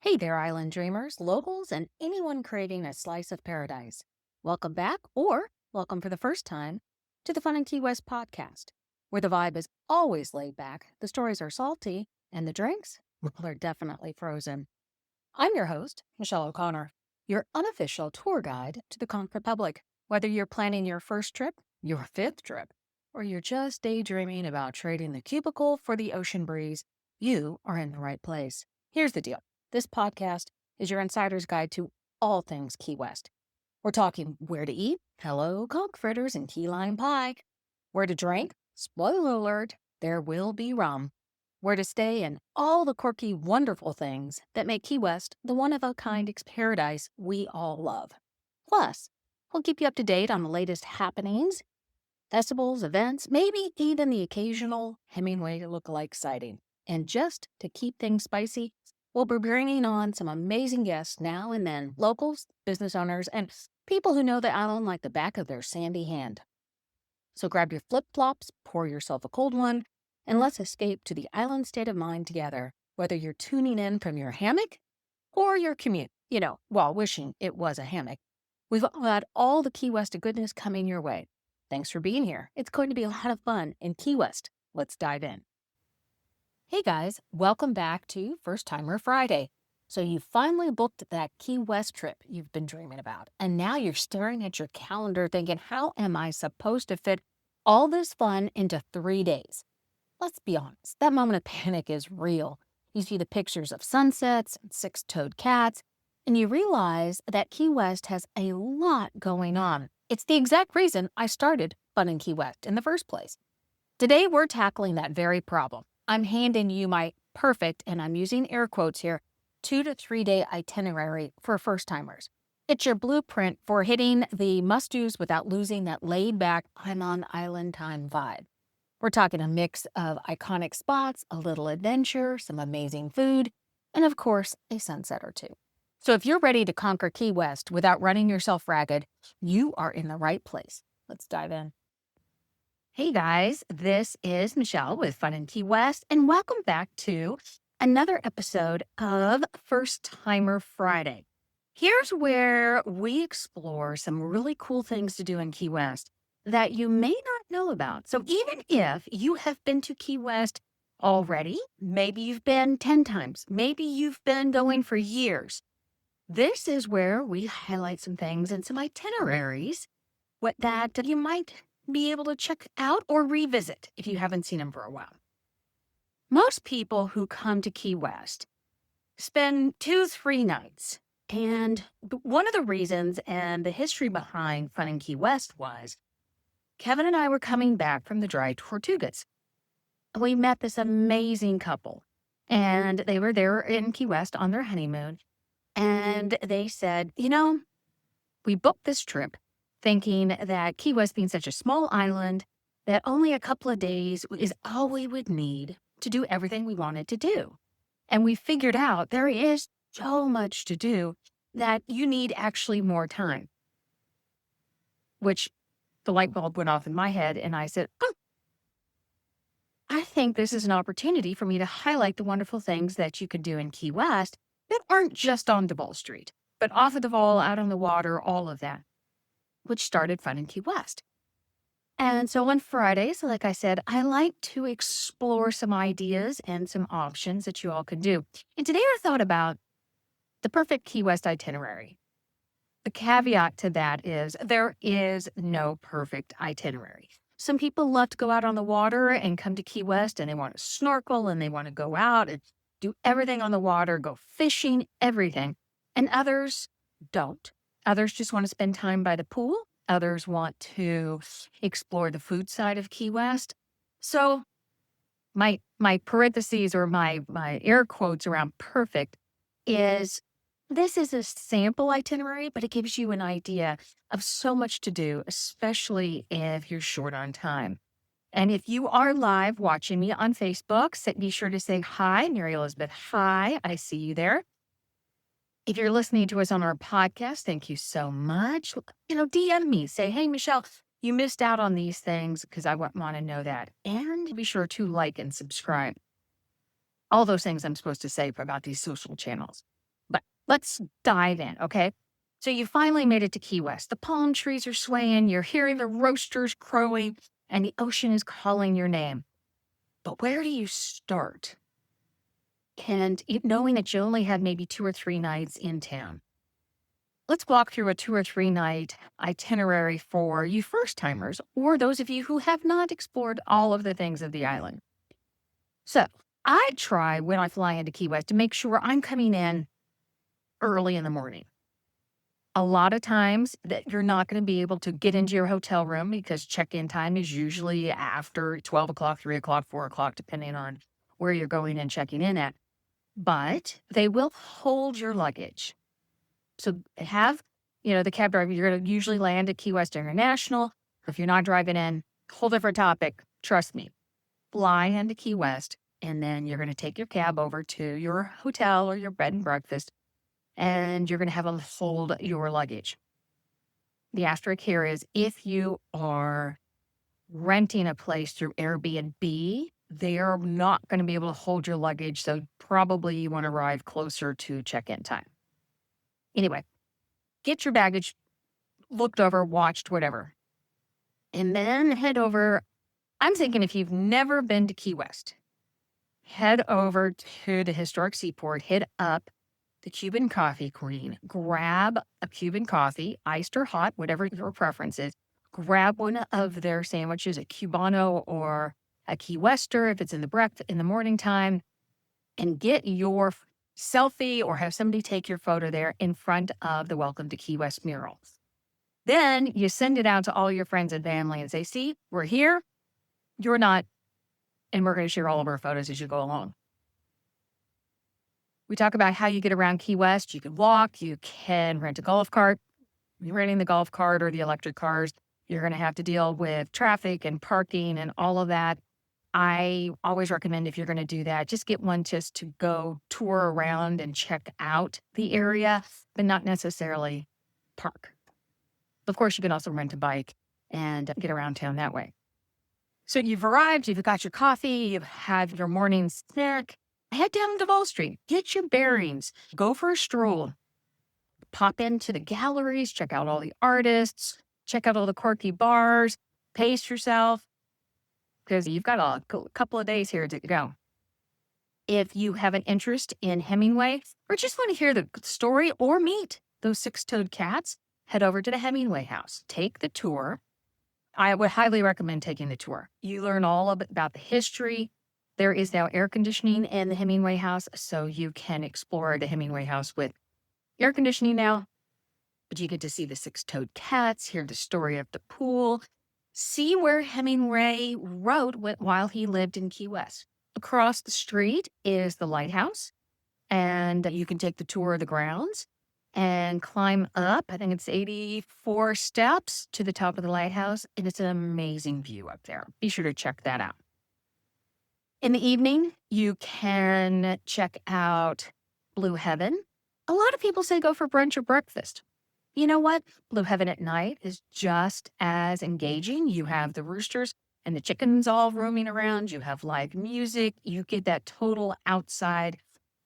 Hey there, island dreamers, locals, and anyone craving a slice of paradise. Welcome back, or welcome for the first time, to the Fun and Key West podcast, where the vibe is always laid back, the stories are salty, and the drinks, well, they're definitely frozen. I'm your host, Michelle O'Connor, your unofficial tour guide to the Conch Republic. Whether you're planning your first trip, your fifth trip, or you're just daydreaming about trading the cubicle for the ocean breeze, you are in the right place. Here's the deal. This podcast is your insider's guide to all things Key West. We're talking where to eat, hello, conch fritters and key lime pie, where to drink, spoiler alert, there will be rum, where to stay, and all the quirky, wonderful things that make Key West the one-of-a-kind paradise we all love. Plus, we'll keep you up to date on the latest happenings, festivals, events, maybe even the occasional Hemingway lookalike sighting. And just to keep things spicy, we'll be bringing on some amazing guests now and then, locals, business owners, and people who know the island like the back of their sandy hand. So grab your flip-flops, pour yourself a cold one, and let's escape to the island state of mind together, whether you're tuning in from your hammock or your commute, while wishing it was a hammock. We've got all the Key West goodness coming your way. Thanks for being here. It's going to be a lot of fun in Key West. Let's dive in. Hey guys, welcome back to First Timer Friday. So you finally booked that Key West trip you've been dreaming about, and now you're staring at your calendar thinking, how am I supposed to fit all this fun into 3 days? Let's be honest, that moment of panic is real. You see the pictures of sunsets and six-toed cats, and you realize that Key West has a lot going on. It's the exact reason I started Fun in Key West in the first place. Today, we're tackling that very problem. I'm handing you my perfect, and I'm using air quotes here, 2 to 3 day itinerary for first timers. It's your blueprint for hitting the must-dos without losing that laid-back, I'm on island time vibe. We're talking a mix of iconic spots, a little adventure, some amazing food, and of course, a sunset or two. So if you're ready to conquer Key West without running yourself ragged, you are in the right place. Let's dive in. Hey guys, this is Michelle with Fun in Key West, and welcome back to another episode of First Timer Friday. Here's where we explore some really cool things to do in Key West that you may not know about. So even if you have been to Key West already, maybe you've been 10 times, maybe you've been going for years, this is where we highlight some things and some itineraries that you might be able to check out or revisit if you haven't seen them for a while. Most people who come to Key West spend 2-3 nights. And one of the reasons and the history behind Fun in Key West was Kevin and I were coming back from the Dry Tortugas. We met this amazing couple, and they were there in Key West on their honeymoon. And they said, we booked this trip thinking that Key West being such a small island, that only a couple of days is all we would need to do everything we wanted to do. And we figured out there is so much to do that you need actually more time, which the light bulb went off in my head. And I said, oh, I think this is an opportunity for me to highlight the wonderful things that you can do in Key West that aren't just on Duval Street, but off of Duval, out on the water, all of that, which started Fun in Key West. And so on Fridays, like I said, I like to explore some ideas and some options that you all can do. And today I thought about the perfect Key West itinerary. The caveat to that is there is no perfect itinerary. Some people love to go out on the water and come to Key West and they want to snorkel and they want to go out and do everything on the water, go fishing, everything. And others don't. Others just want to spend time by the pool. Others want to explore the food side of Key West. So my parentheses or my air quotes around perfect is this is a sample itinerary, but it gives you an idea of so much to do, especially if you're short on time. And if you are live watching me on Facebook, be sure to say hi, Mary Elizabeth. Hi, I see you there. If you're listening to us on our podcast, thank you so much. DM me. Say, hey, Michelle, you missed out on these things because I want to know that. And be sure to like and subscribe. All those things I'm supposed to say about these social channels. Let's dive in, okay? So you finally made it to Key West. The palm trees are swaying, you're hearing the roosters crowing, and the ocean is calling your name. But where do you start? And knowing that you only had maybe 2 or 3 nights in town, let's walk through a 2 or 3 night itinerary for you first timers or those of you who have not explored all of the things of the island. So I try when I fly into Key West to make sure I'm coming in early in the morning. A lot of times that you're not going to be able to get into your hotel room because check-in time is usually after 12 o'clock, 3 o'clock, 4 o'clock, depending on where you're going and checking in at. But they will hold your luggage. So the cab driver, you're going to usually land at Key West International. If you're not driving in, whole different topic. Trust me. Fly into Key West, and then you're going to take your cab over to your hotel or your bed and breakfast, and you're going to have them hold your luggage. The asterisk here is if you are renting a place through Airbnb, they are not going to be able to hold your luggage. So probably you want to arrive closer to check-in time. Anyway, get your baggage looked over, watched, whatever. And then head over. I'm thinking if you've never been to Key West, head over to the historic seaport, hit up the Cuban Coffee Queen, grab a Cuban coffee, iced or hot, whatever your preference is. Grab one of their sandwiches, a Cubano or a Key Wester if it's in the morning time, and get your selfie or have somebody take your photo there in front of the Welcome to Key West mural. Then you send it out to all your friends and family and say, see, we're here, you're not, and we're going to share all of our photos as you go along. We talk about how you get around Key West. You can walk, you can rent a golf cart. You're renting the golf cart or the electric cars, you're going to have to deal with traffic and parking and all of that. I always recommend if you're going to do that, just get one just to go tour around and check out the area, but not necessarily park. Of course, you can also rent a bike and get around town that way. So you've arrived, you've got your coffee, you've had your morning snack. Head down to Wall Street, get your bearings, go for a stroll, pop into the galleries, check out all the artists, check out all the quirky bars, pace yourself, because you've got a couple of days here to go. If you have an interest in Hemingway or just want to hear the story or meet those six-toed cats, head over to the Hemingway house. Take the tour. I would highly recommend taking the tour. You learn all about the history. There is now air conditioning in the Hemingway house, so you can explore the Hemingway house with air conditioning now. But you get to see the six-toed cats, hear the story of the pool, see where Hemingway wrote while he lived in Key West. Across the street is the lighthouse, and you can take the tour of the grounds and climb up. I think it's 84 steps to the top of the lighthouse, and it's an amazing view up there. Be sure to check that out. In the evening, you can check out Blue Heaven. A lot of people say go for brunch or breakfast. You know what? Blue Heaven at night is just as engaging. You have the roosters and the chickens all roaming around. You have live music. You get that total outside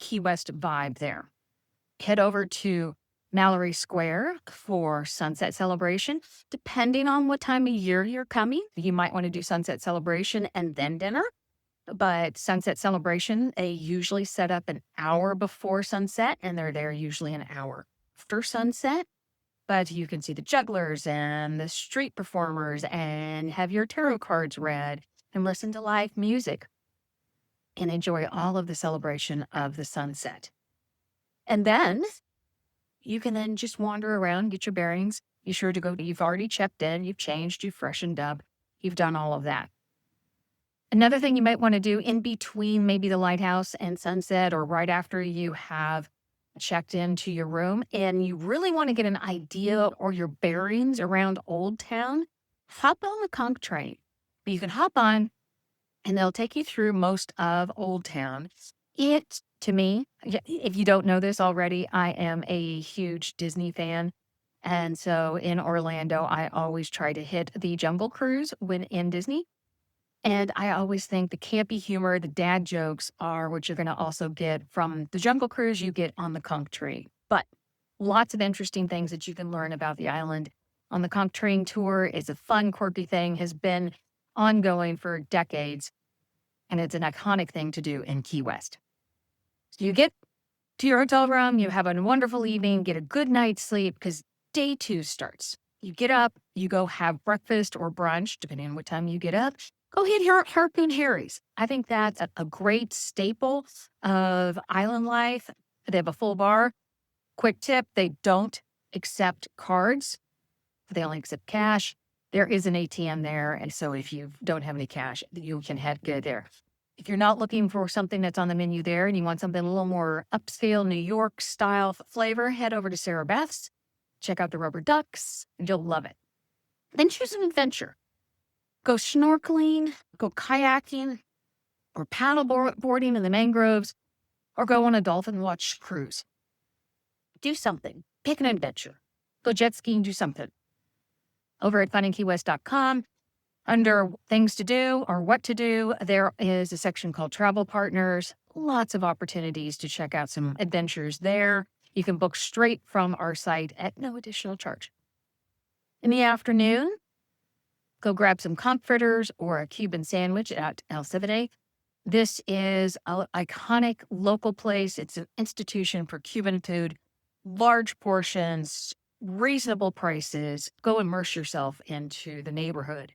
Key West vibe there. Head over to Mallory Square for sunset celebration. Depending on what time of year you're coming, you might want to do sunset celebration and then dinner. But sunset celebration, they usually set up an hour before sunset, and they're there usually an hour after sunset. But you can see the jugglers and the street performers and have your tarot cards read and listen to live music and enjoy all of the celebration of the sunset. And then you can then just wander around, get your bearings. Be sure to go. You've already checked in, you've changed, you've freshened up, you've done all of that. Another thing you might want to do in between maybe the lighthouse and sunset or right after you have checked into your room and you really want to get an idea or your bearings around Old Town, hop on the conch train. You can hop on and they'll take you through most of Old Town. It, to me, if you don't know this already, I am a huge Disney fan. And so in Orlando, I always try to hit the Jungle Cruise when in Disney. And I always think the campy humor, the dad jokes are what you're going to also get from the Jungle Cruise you get on the conch train. But lots of interesting things that you can learn about the island on the conch train tour. Is a fun, quirky thing, has been ongoing for decades, and it's an iconic thing to do in Key West. So you get to your hotel room, you have a wonderful evening, get a good night's sleep because day 2 starts. You get up, you go have breakfast or brunch, depending on what time you get up. Go hit Harpoon Harry's. I think that's a great staple of island life. They have a full bar. Quick tip, they don't accept cards. They only accept cash. There is an ATM there, and so if you don't have any cash, you can head good there. If you're not looking for something that's on the menu there and you want something a little more upscale New York style flavor, head over to Sarah Beth's. Check out the rubber ducks, and you'll love it. Then choose an adventure. Go snorkeling, go kayaking, or paddle boarding in the mangroves, or go on a dolphin watch cruise. Do something. Pick an adventure. Go jet skiing, do something. Over at FunInKeyWest.com, under things to do or what to do, there is a section called Travel Partners. Lots of opportunities to check out some adventures there. You can book straight from our site at no additional charge. In the afternoon, go grab some comforters or a Cuban sandwich at El Civide. This is an iconic local place. It's an institution for Cuban food, large portions, reasonable prices. Go immerse yourself into the neighborhood.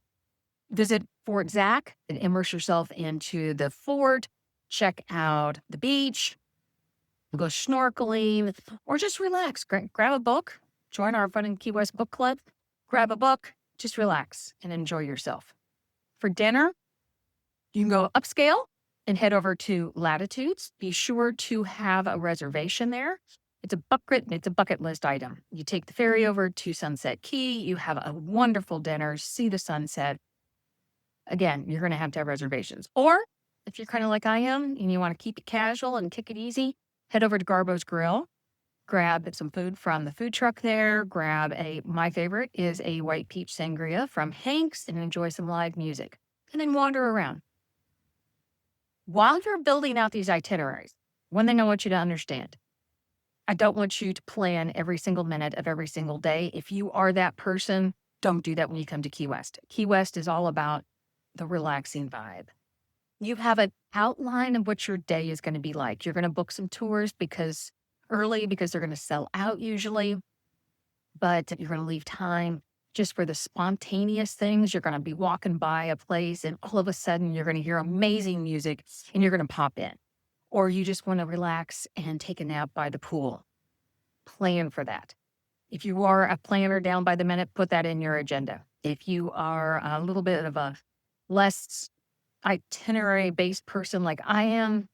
Visit Fort Zach and immerse yourself into the fort. Check out the beach. Go snorkeling or just relax. Grab a book. Join our Fun in Key West book club. Grab a book. Just relax and enjoy yourself. For dinner, you can go upscale and head over to Latitudes. Be sure to have a reservation there. It's a bucket list item. You take the ferry over to Sunset Key. You have a wonderful dinner, see the sunset. Again, you're going to have reservations. Or if you're kind of like I am and you want to keep it casual and kick it easy, head over to Garbo's Grill. Grab some food from the food truck there. My favorite is a white peach sangria from Hank's, and enjoy some live music. And then wander around. While you're building out these itineraries, one thing I want you to understand, I don't want you to plan every single minute of every single day. If you are that person, don't do that when you come to Key West. Key West is all about the relaxing vibe. You have an outline of what your day is going to be like. You're going to book some tours because they're going to sell out usually, but you're going to leave time just for the spontaneous things. You're going to be walking by a place and all of a sudden you're going to hear amazing music and you're going to pop in. Or you just want to relax and take a nap by the pool. Plan for that. If you are a planner down by the minute, put that in your agenda. If you are a little bit of a less itinerary-based person like I am,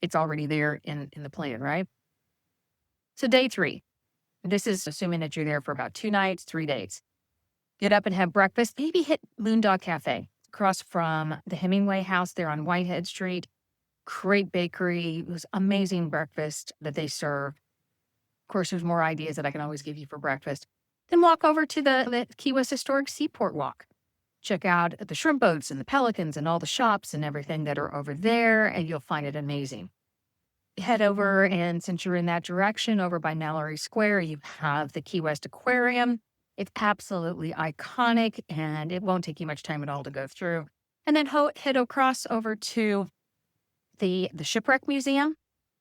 it's already there in the plan, right? So day 3, this is assuming that you're there for about 2 nights, 3 days. Get up and have breakfast. Maybe hit Moondog Cafe across from the Hemingway House there on Whitehead Street. Great bakery. It was amazing breakfast that they serve. Of course, there's more ideas that I can always give you for breakfast. Then walk over to the Key West Historic Seaport Walk. Check out the shrimp boats and the pelicans and all the shops and everything that are over there, and you'll find it amazing. Head over, and since you're in that direction, over by Mallory Square, you have the Key West Aquarium. It's absolutely iconic, and it won't take you much time at all to go through. And then head across over to the Shipwreck Museum.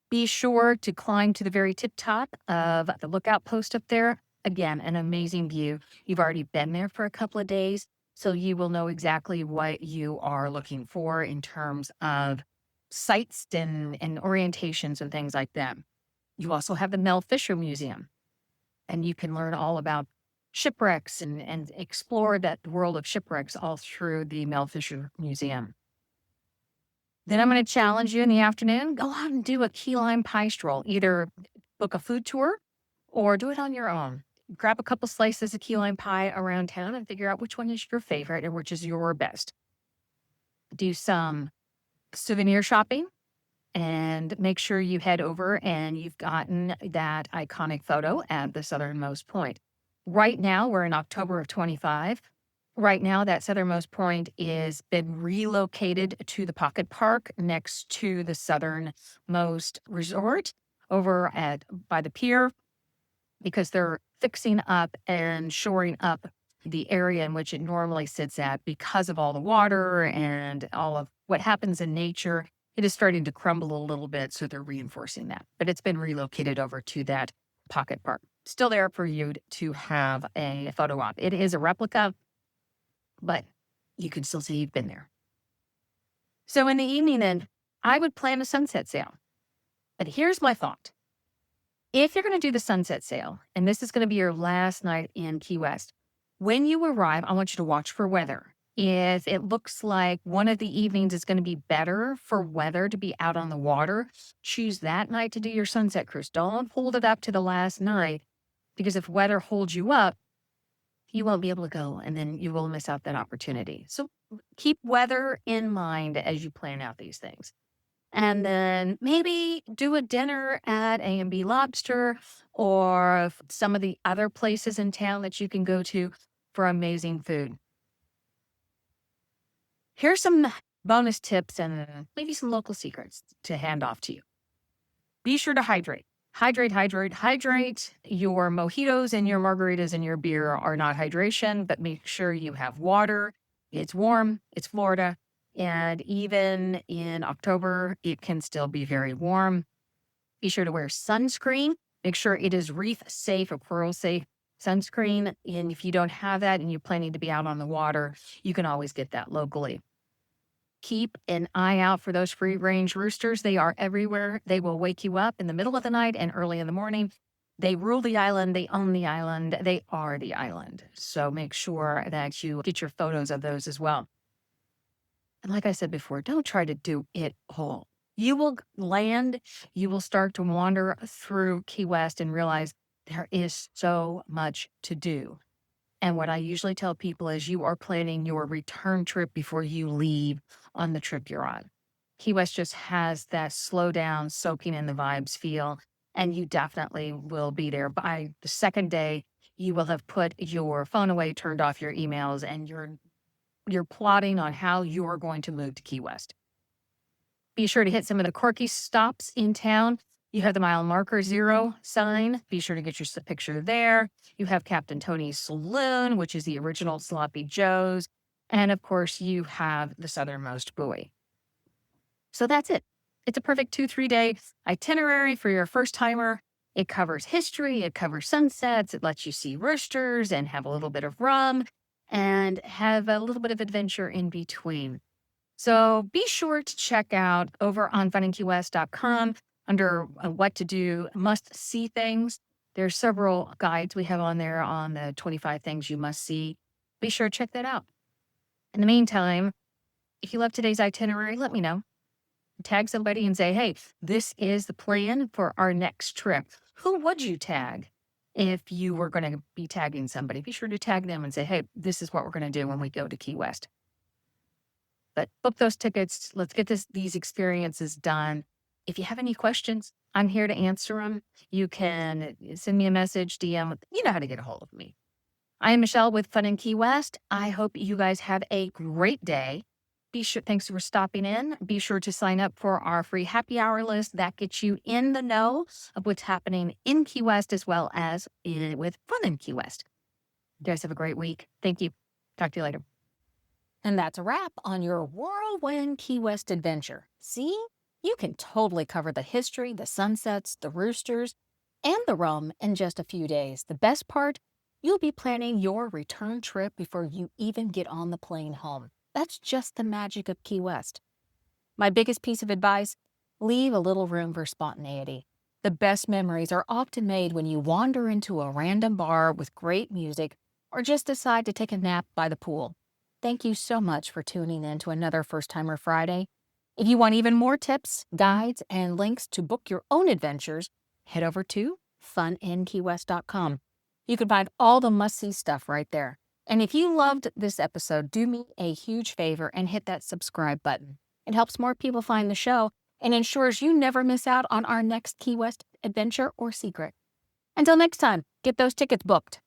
Be sure to climb to the very tip top of the lookout post up there. Again, an amazing view. You've already been there for a couple of days, so you will know exactly what you are looking for in terms of sites and orientations and things like that. You also have the Mel Fisher Museum, and you can learn all about shipwrecks and explore that world of shipwrecks all through the Mel Fisher Museum. Then I'm going to challenge you in the afternoon, go out and do a key lime pie stroll. Either book a food tour or do it on your own. Grab a couple slices of key lime pie around town and figure out which one is your favorite and which is your best. Do some souvenir shopping and make sure you head over and you've gotten that iconic photo at the southernmost point. Right now, we're in October of 25. Right now, that southernmost point is been relocated to the Pocket Park next to the southernmost resort over by the pier. because they're fixing up and shoring up the area in which it normally sits at because of all the water and all of what happens in nature. It is starting to crumble a little bit, so they're reinforcing that. But it's been relocated over to that pocket park. Still there for you to have a photo op. It is a replica, but you can still see you've been there. So in the evening, then, I would plan a sunset sail. But here's my thought. If you're going to do the sunset sail, and this is going to be your last night in Key West, when you arrive, I want you to watch for weather. If it looks like one of the evenings is going to be better for weather to be out on the water, choose that night to do your sunset cruise. Don't hold it up to the last night, because if weather holds you up, you won't be able to go, and then you will miss out that opportunity. So keep weather in mind as you plan out these things. And then maybe do a dinner at A&B Lobster or some of the other places in town that you can go to for amazing food. Here's some bonus tips and maybe some local secrets to hand off to you. Be sure to hydrate. Hydrate. Your mojitos and your margaritas and your beer are not hydration, but make sure you have water. It's warm. It's Florida. And even in October, it can still be very warm. Be sure to wear sunscreen. Make sure it is reef safe or coral safe sunscreen. And if you don't have that and you're planning to be out on the water, you can always get that locally. Keep an eye out for those free range roosters. They are everywhere. They will wake you up in the middle of the night and early in the morning. They rule the island. They own the island. They are the island. So make sure that you get your photos of those as well. And like I said before, don't try to do it all. You will land, you will start to wander through Key West and realize there is so much to do. And what I usually tell people is you are planning your return trip before you leave on the trip you're on. Key West just has that slow down, soaking in the vibes feel, and you definitely will be there. By the second day, you will have put your phone away, turned off your emails, and you're plotting on how you're going to move to Key West. Be sure to hit some of the quirky stops in town. You have the mile marker 0 sign. Be sure to get your picture there. You have Captain Tony's Saloon, which is the original Sloppy Joe's. And of course, you have the southernmost buoy. So that's it. It's a perfect 2-3 day itinerary for your first timer. It covers history. It covers sunsets. It lets you see roosters and have a little bit of rum and have a little bit of adventure in between. So be sure to check out over on FunInKeyWest.com under what to do, must see things. There's several guides we have on there on the 25 things you must see. Be sure to check that out. In the meantime, if you love today's itinerary, let me know. Tag somebody and say, hey, this is the plan for our next trip. Who would you tag if you were going to be tagging somebody? Be sure to tag them and say, hey, this is what we're going to do when we go to Key West. But book those tickets. Let's get these experiences done. If you have any questions, I'm here to answer them. You can send me a message, DM. You know how to get a hold of me. I am Michelle with Fun in Key West. I hope you guys have a great day. Thanks for stopping in. Be sure to sign up for our free happy hour list. That gets you in the know of what's happening in Key West as well as with Fun in Key West. You guys have a great week. Thank you. Talk to you later. And that's a wrap on your whirlwind Key West adventure. See? You can totally cover the history, the sunsets, the roosters, and the rum in just a few days. The best part, you'll be planning your return trip before you even get on the plane home. That's just the magic of Key West. My biggest piece of advice, leave a little room for spontaneity. The best memories are often made when you wander into a random bar with great music or just decide to take a nap by the pool. Thank you so much for tuning in to another First Timer Friday. If you want even more tips, guides, and links to book your own adventures, head over to FunInKeyWest.com. You can find all the must-see stuff right there. And if you loved this episode, do me a huge favor and hit that subscribe button. It helps more people find the show and ensures you never miss out on our next Key West adventure or secret. Until next time, get those tickets booked.